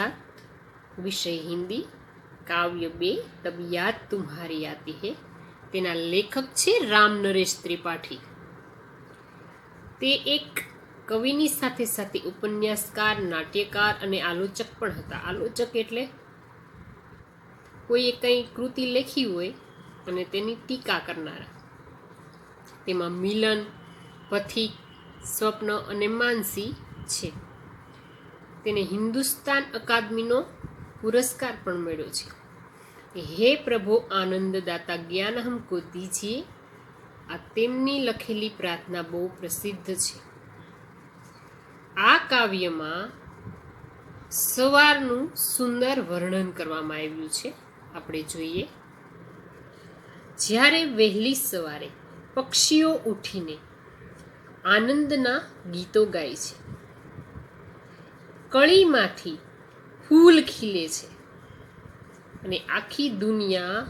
बरसात, विषय हिंदी, काव्य 2 तब याद तुम्हारी आती है। तेना लेखक છે રામ નરેશ ત્રિપાઠી। તે એક કવિની સાથે સાથે ઉપન્યાસકાર, નાટ્યકાર અને આલોચક પણ હતા। આલોચક એટલે કોઈએ કંઈ કૃતિ લખી હોય અને તેની ટીકા કરનારા। તેમાં મિલન, પથિક, સ્વપ્ન અને માનસી છે। તેને હિન્દુસ્તાન અકાદમીનો પુરસ્કાર પણ મળ્યો છે। હે પ્રભુ આનંદદાતા જ્ઞાન હમકો દીજીએ, આ તેમની લખેલી પ્રાર્થના બહુ પ્રસિદ્ધ છે। આ કાવ્યમાં સવારનું સુંદર વર્ણન કરવામાં આવ્યું છે। આપણે જોઈએ, જ્યારે વહેલી સવારે પક્ષીઓ ઉઠીને આનંદના ગીતો ગાય છે, કળીમાંથી ફૂલ ખીલે છે અને આખી દુનિયા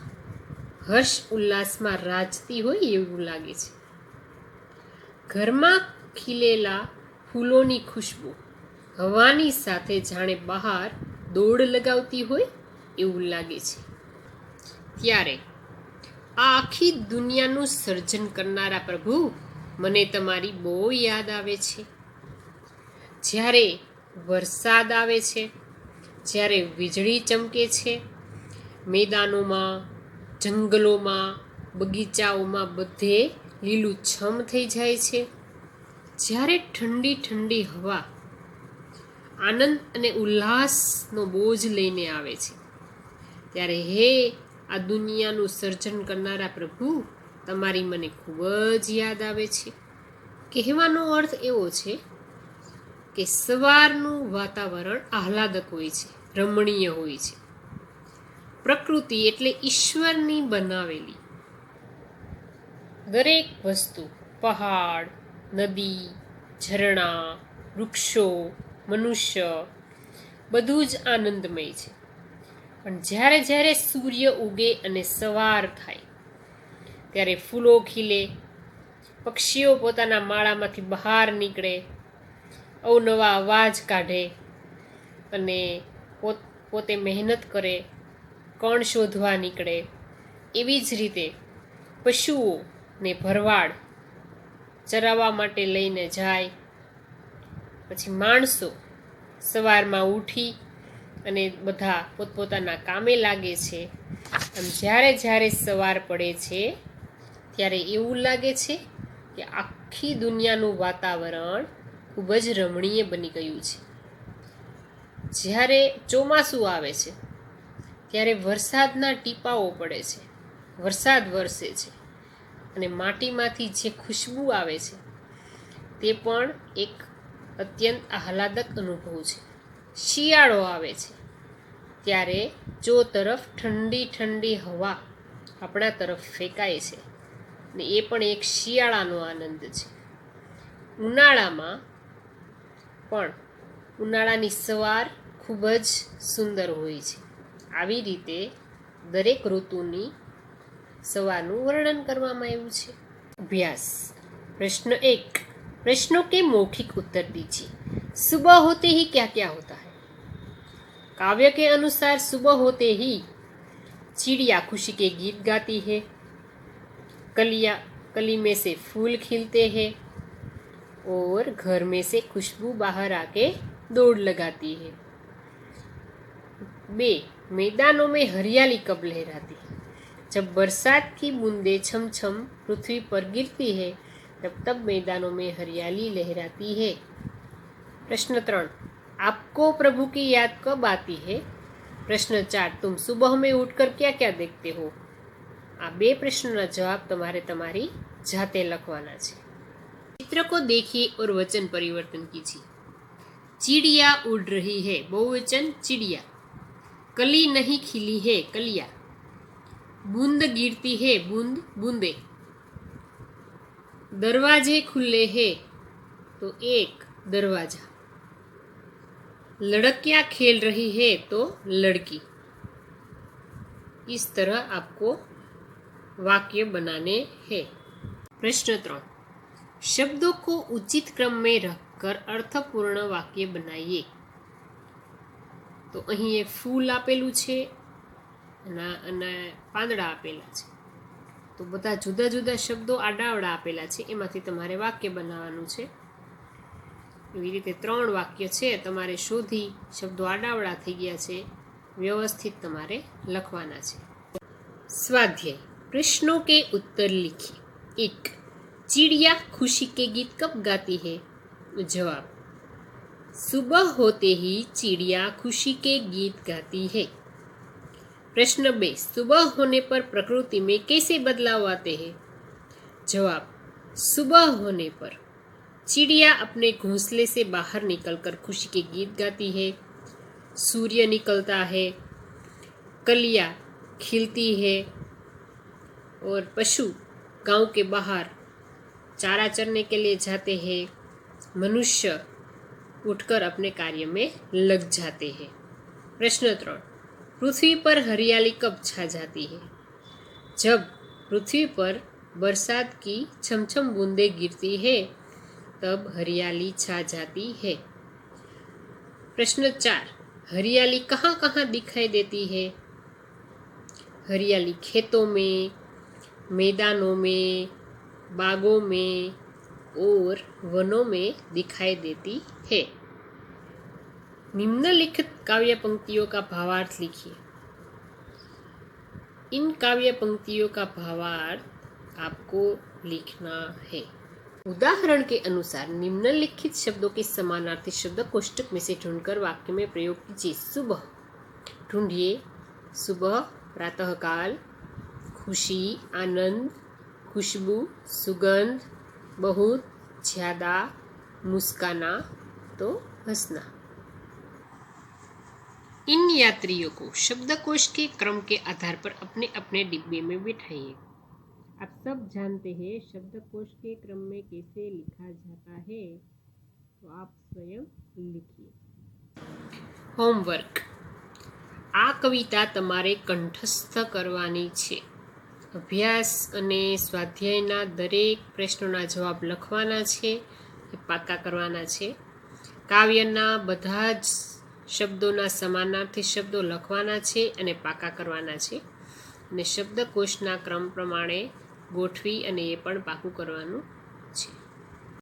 હર્ષ ઉલ્લાસમાં રાચતી હોય એવું લાગે છે। ઘરમાં ખીલેલા ફૂલોની ખુશ્બુ હવાની સાથે જાણે બહાર દોડ લગાવતી હોય એવું લાગે છે। ત્યારે આ આખી દુનિયાનું સર્જન કરનારા પ્રભુ, મને તમારી બહુ યાદ આવે છે। જ્યારે વરસાદ આવે છે, જ્યારે વીજળી ચમકે છે, મેદાનોમાં, જંગલોમાં, બગીચાઓમાં બધે લીલુંછમ થઈ જાય છે, જ્યારે ઠંડી ઠંડી હવા આનંદ અને ઉલ્લાસનો બોજ લઈને આવે છે, ત્યારે હે આ દુનિયાનું સર્જન કરનારા પ્રભુ, તમારી મને ખૂબ જ યાદ આવે છે। કહેવાનો અર્થ એવો છે કે સવારનું વાતાવરણ આહલાદક હોય છે, રમણીય હોય છે। પ્રકૃતિ એટલે ઈશ્વરની બનાવેલી દરેક વસ્તુ, પહાડ, નદી, ઝરણા, વૃક્ષો, મનુષ્ય, બધું જ આનંદમય છે। પણ જ્યારે જ્યારે સૂર્ય ઉગે અને સવાર થાય, ત્યારે ફૂલો ખીલે, પક્ષીઓ પોતાના માળામાંથી બહાર નીકળે, અવનવા અવાજ કાઢે અને પોતે મહેનત કરે, કણ શોધવા નીકળે, એવી જ રીતે પશુઓને ભરવાડ ચરાવવા માટે લઈને જાય। પછી માણસો સવારમાં ઉઠી અને બધા પોતપોતાના કામે લાગે છે। અને જ્યારે જ્યારે સવાર પડે છે, ત્યારે એવું લાગે છે કે આખી દુનિયાનું વાતાવરણ ખૂબ જ રમણીય બની ગયું છે। જ્યારે ચોમાસું આવે છે, ત્યારે વરસાદના ટીપાઓ પડે છે, વરસાદ વરસે છે અને માટીમાંથી જે ખુશ્બુ આવે છે તે પણ એક અત્યંત આહલાદક અનુભવ છે। શિયાળો આવે છે, ત્યારે ચો તરફ ઠંડી ઠંડી હવા આપણા તરફ ફેંકાય છે અને એ પણ એક શિયાળાનો આનંદ છે। ઉનાળામાં પણ ઉનાળાની સવાર ખૂબ જ સુંદર હોય છે। આવી રીતે દરેક ઋતુની સવારનું વર્ણન કરવામાં આવ્યું છે। અભ્યાસ प्रश्न 1, प्रश्नों के मौखिक उत्तर दीजिए। सुबह होते ही क्या क्या होता है? काव्य के अनुसार सुबह होते ही चिड़िया खुशी के गीत गाती है, कली में से फूल खिलते हैं और घर में से खुशबू बाहर आके दौड़ लगाती है। 2, मैदानों में हरियाली कब लहराती है? जब बरसात की बूंदें छम छम पृथ्वी पर गिरती है, तब मैदानों में हरियाली लहराती है। प्रश्न 3, आपको प्रभु की याद कब आती है? प्रश्न 4, तुम सुबह में उठकर क्या क्या देखते हो? आ 2 प्रश्नों जवाब તમારે તમારી જાતે લખવાના છે। चित्र को देखिए और वचन परिवर्तन कीजिए। चिड़िया उड़ रही है, बहुवचन चिड़िया। कली नहीं खिली है, कलिया। बूंद गिरती है, बूंद बूंदे। दरवाजे खुले हैं, तो एक दरवाजा। लड़कियां खेल रही है, तो लड़की। इस तरह आपको वाक्य बनाने हैं। प्रश्न 3, शब्दों को उचित क्रम में रखकर अर्थपूर्ण वाक्य बनाइए। તો અહીં એક ફૂલ આપેલું છે અને પાંદડા આપેલા છે. તો બધા જુદા જુદા શબ્દો આડાવડા આપેલા છે, એમાંથી તમારે વાક્ય બનાવવાનું છે. એવી રીતે 3 વાક્ય છે, તમારે શોધી શબ્દો આડાવડા થઈ ગયા છે વ્યવસ્થિત તમારે લખવાના છે. स्वाध्याय प्रश्नों के उत्तर लिखिए. 1. चिड़िया खुशी के गीत कब गाती है? जवाब: सुबह होते ही चिड़िया खुशी के गीत गाती है. प्रश्न 2. सुबह होने पर प्रकृति में कैसे बदलाव आते हैं? जवाब: सुबह होने पर चिड़िया अपने घोंसले से बाहर निकलकर खुशी के गीत गाती है. सूर्य निकलता है, कलियां खिलती है और पशु गांव के बाहर चारा चरने के लिए जाते हैं. मनुष्य उठकर अपने कार्य में लग जाते हैं. प्रश्न 3. पृथ्वी पर हरियाली कब छा जाती है? जब पृथ्वी पर बरसात की छमछम बूंदें गिरती है तब हरियाली छा जाती है. प्रश्न 4. हरियाली कहाँ कहाँ दिखाई देती है? हरियाली खेतों में, मैदानों में, बागों में और वनों में दिखाई देती है. निम्नलिखित काव्य पंक्तियों का भावार्थ लिखिए. इन काव्य पंक्तियों का भावार्थ आपको लिखना है. उदाहरण के अनुसार निम्नलिखित शब्दों के समानार्थी शब्द कोष्टक में से ढूंढकर वाक्य में प्रयोग कीजिए. सुबह, ढूंढिए. सुबह प्रातःकाल, खुशी, आनंद, खुशबू, सुगंध, बहुत, ज़्यादा, मुस्काना, तो हंसना. इन यात्रियों को शब्दकोश के क्रम के आधार पर अपने अपने डिब्बे में बिठाइए. आप सब जानते हैं शब्दकोश के क्रम में कैसे लिखा जाता है, तो आप स्वयं लिखिए. होमवर्क. આ કવિતા તમારે કંઠસ્થ કરવાની છે. અભ્યાસ અને સ્વાધ્યાયના દરેક પ્રશ્નોના જવાબ લખવાના છે, એ પાકા કરવાના છે. કાવ્યના બધા જ શબ્દોના સમાનાર્થી શબ્દો લખવાના છે અને પાકા કરવાના છે. અને શબ્દકોશના ક્રમ પ્રમાણે ગોઠવી અને એ પણ પાકું કરવાનું